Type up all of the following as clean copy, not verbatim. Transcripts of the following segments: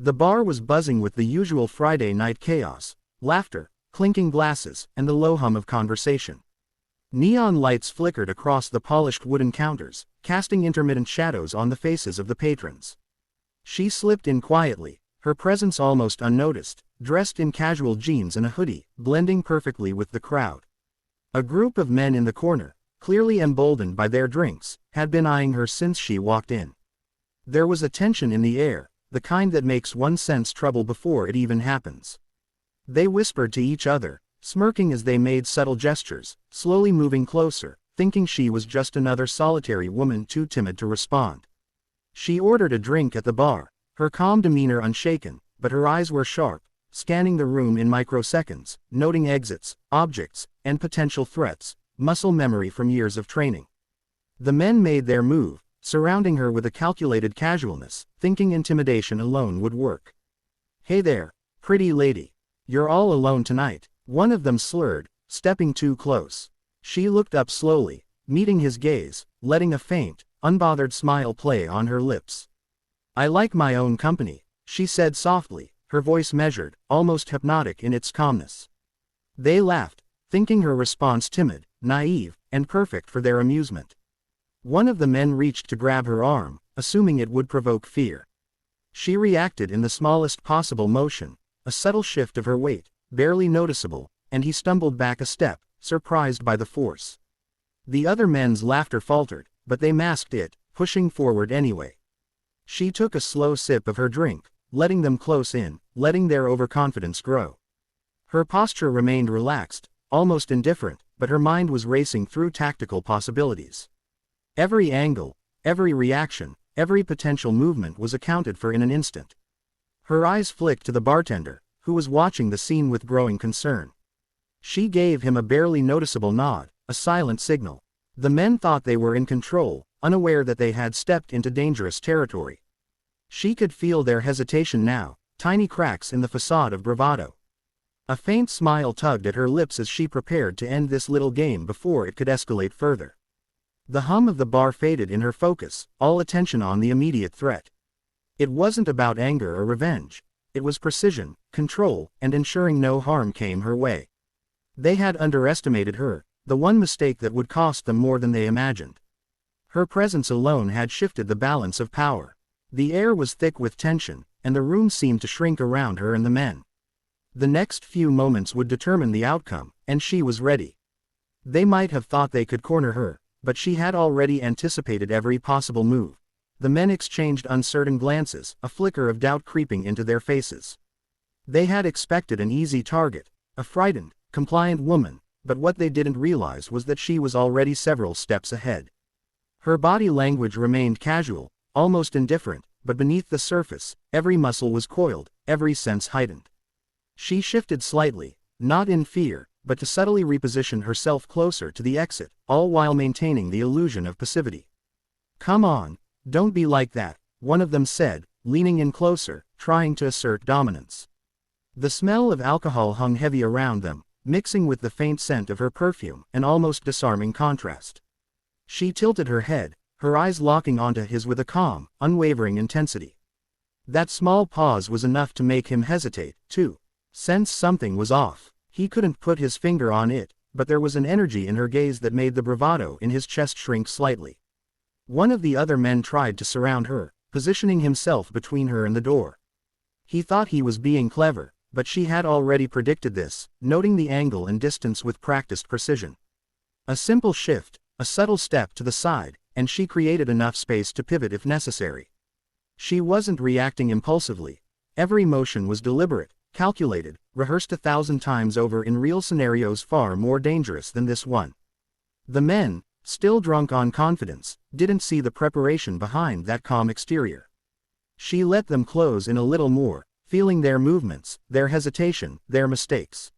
The bar was buzzing with the usual Friday night chaos, laughter, clinking glasses, and the low hum of conversation. Neon lights flickered across the polished wooden counters, casting intermittent shadows on the faces of the patrons. She slipped in quietly, her presence almost unnoticed, dressed in casual jeans and a hoodie, blending perfectly with the crowd. A group of men in the corner, clearly emboldened by their drinks, had been eyeing her since she walked in. There was a tension in the air, the kind that makes one sense trouble before it even happens. They whispered to each other, smirking as they made subtle gestures, slowly moving closer, thinking she was just another solitary woman too timid to respond. She ordered a drink at the bar, her calm demeanor unshaken, but her eyes were sharp, scanning the room in microseconds, noting exits, objects, and potential threats, muscle memory from years of training. The men made their move, surrounding her with a calculated casualness, thinking intimidation alone would work. "Hey there, pretty lady. You're all alone tonight," one of them slurred, stepping too close. She looked up slowly, meeting his gaze, letting a faint, unbothered smile play on her lips. "I like my own company," she said softly, her voice measured, almost hypnotic in its calmness. They laughed, thinking her response timid, naive, and perfect for their amusement. One of the men reached to grab her arm, assuming it would provoke fear. She reacted in the smallest possible motion, a subtle shift of her weight, barely noticeable, and he stumbled back a step, surprised by the force. The other men's laughter faltered, but they masked it, pushing forward anyway. She took a slow sip of her drink, letting them close in, letting their overconfidence grow. Her posture remained relaxed, almost indifferent, but her mind was racing through tactical possibilities. Every angle, every reaction, every potential movement was accounted for in an instant. Her eyes flicked to the bartender, who was watching the scene with growing concern. She gave him a barely noticeable nod, a silent signal. The men thought they were in control, unaware that they had stepped into dangerous territory. She could feel their hesitation now, tiny cracks in the facade of bravado. A faint smile tugged at her lips as she prepared to end this little game before it could escalate further. The hum of the bar faded in her focus, all attention on the immediate threat. It wasn't about anger or revenge. It was precision, control, and ensuring no harm came her way. They had underestimated her, the one mistake that would cost them more than they imagined. Her presence alone had shifted the balance of power. The air was thick with tension, and the room seemed to shrink around her and the men. The next few moments would determine the outcome, and she was ready. They might have thought they could corner her, but she had already anticipated every possible move. The men exchanged uncertain glances, a flicker of doubt creeping into their faces. They had expected an easy target, a frightened, compliant woman, but what they didn't realize was that she was already several steps ahead. Her body language remained casual, almost indifferent, but beneath the surface, every muscle was coiled, every sense heightened. She shifted slightly, not in fear, but to subtly reposition herself closer to the exit, all while maintaining the illusion of passivity. "Come on, don't be like that," one of them said, leaning in closer, trying to assert dominance. The smell of alcohol hung heavy around them, mixing with the faint scent of her perfume, an almost disarming contrast. She tilted her head, her eyes locking onto his with a calm, unwavering intensity. That small pause was enough to make him hesitate, too. Sense something was off. He couldn't put his finger on it, but there was an energy in her gaze that made the bravado in his chest shrink slightly. One of the other men tried to surround her, positioning himself between her and the door. He thought he was being clever, but she had already predicted this, noting the angle and distance with practiced precision. A simple shift, a subtle step to the side, and she created enough space to pivot if necessary. She wasn't reacting impulsively. Every motion was deliberate, calculated, rehearsed 1,000 times over in real scenarios far more dangerous than this one. The men, still drunk on confidence, didn't see the preparation behind that calm exterior. She let them close in a little more, feeling their movements, their hesitation, their mistakes.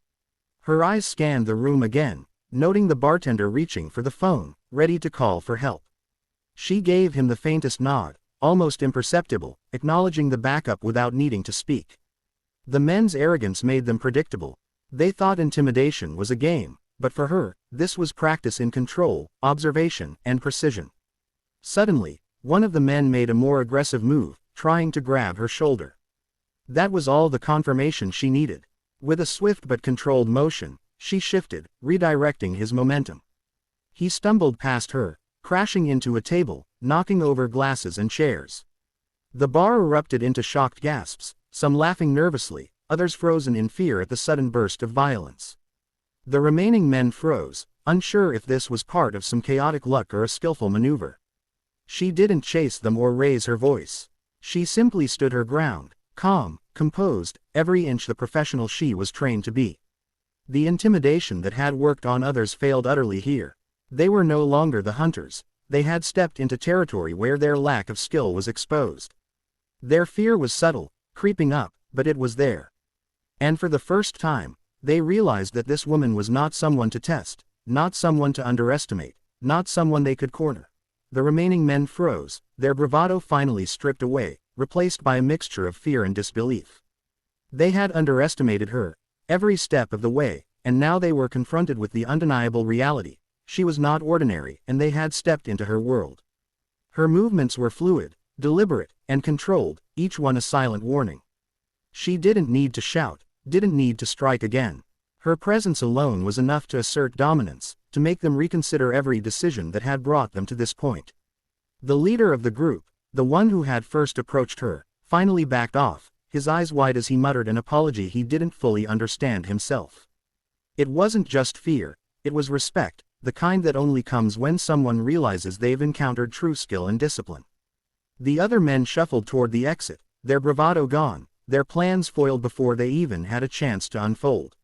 Her eyes scanned the room again, noting the bartender reaching for the phone, ready to call for help. She gave him the faintest nod, almost imperceptible, acknowledging the backup without needing to speak. The men's arrogance made them predictable. They thought intimidation was a game, but for her, this was practice in control, observation, and precision. Suddenly, one of the men made a more aggressive move, trying to grab her shoulder. That was all the confirmation she needed. With a swift but controlled motion, she shifted, redirecting his momentum. He stumbled past her, crashing into a table, knocking over glasses and chairs. The bar erupted into shocked gasps, some laughing nervously, others frozen in fear at the sudden burst of violence. The remaining men froze, unsure if this was part of some chaotic luck or a skillful maneuver. She didn't chase them or raise her voice. She simply stood her ground, calm, composed, every inch the professional she was trained to be. The intimidation that had worked on others failed utterly here. They were no longer the hunters. They had stepped into territory where their lack of skill was exposed. Their fear was subtle, creeping up, but it was there. And for the first time, they realized that this woman was not someone to test, not someone to underestimate, not someone they could corner. The remaining men froze, their bravado finally stripped away, replaced by a mixture of fear and disbelief. They had underestimated her, every step of the way, and now they were confronted with the undeniable reality. She was not ordinary, and they had stepped into her world. Her movements were fluid, deliberate, and controlled, each one a silent warning. She didn't need to shout, didn't need to strike again. Her presence alone was enough to assert dominance, to make them reconsider every decision that had brought them to this point. The leader of the group, the one who had first approached her, finally backed off, his eyes wide as he muttered an apology he didn't fully understand himself. It wasn't just fear, it was respect, the kind that only comes when someone realizes they've encountered true skill and discipline. The other men shuffled toward the exit, their bravado gone, their plans foiled before they even had a chance to unfold.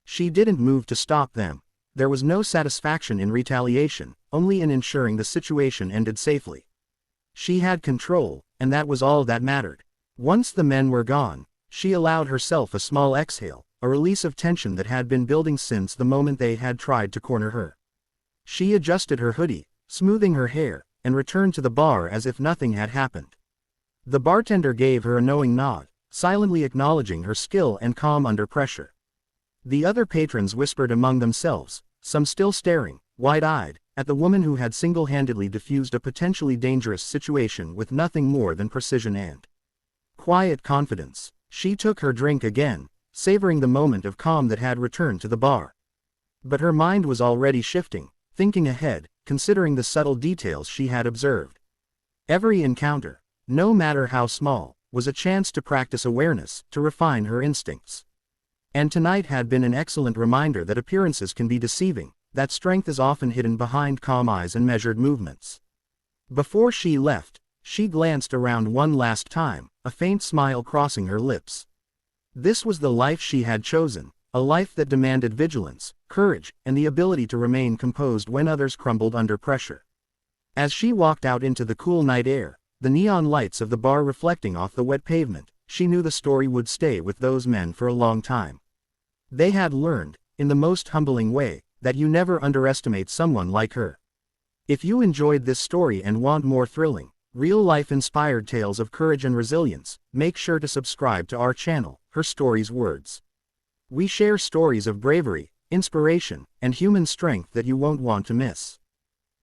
She didn't move to stop them. There was no satisfaction in retaliation, only in ensuring the situation ended safely. She had control, and that was all that mattered. Once the men were gone, she allowed herself a small exhale, a release of tension that had been building since the moment they had tried to corner her. She adjusted her hoodie, smoothing her hair, and returned to the bar as if nothing had happened. The bartender gave her a knowing nod, silently acknowledging her skill and calm under pressure. The other patrons whispered among themselves, some still staring, wide-eyed, at the woman who had single-handedly diffused a potentially dangerous situation with nothing more than precision and quiet confidence. She took her drink again, savoring the moment of calm that had returned to the bar. But her mind was already shifting, thinking ahead, considering the subtle details she had observed. Every encounter, no matter how small, was a chance to practice awareness, to refine her instincts. And tonight had been an excellent reminder that appearances can be deceiving, that strength is often hidden behind calm eyes and measured movements. Before she left, she glanced around one last time, a faint smile crossing her lips. This was the life she had chosen, a life that demanded vigilance, courage, and the ability to remain composed when others crumbled under pressure. As she walked out into the cool night air, the neon lights of the bar reflecting off the wet pavement, she knew the story would stay with those men for a long time. They had learned, in the most humbling way, that you never underestimate someone like her. If you enjoyed this story and want more thrilling, real-life inspired tales of courage and resilience, make sure to subscribe to our channel, Her Stories Words. We share stories of bravery, inspiration, and human strength that you won't want to miss.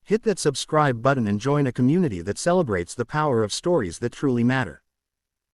Hit that subscribe button and join a community that celebrates the power of stories that truly matter.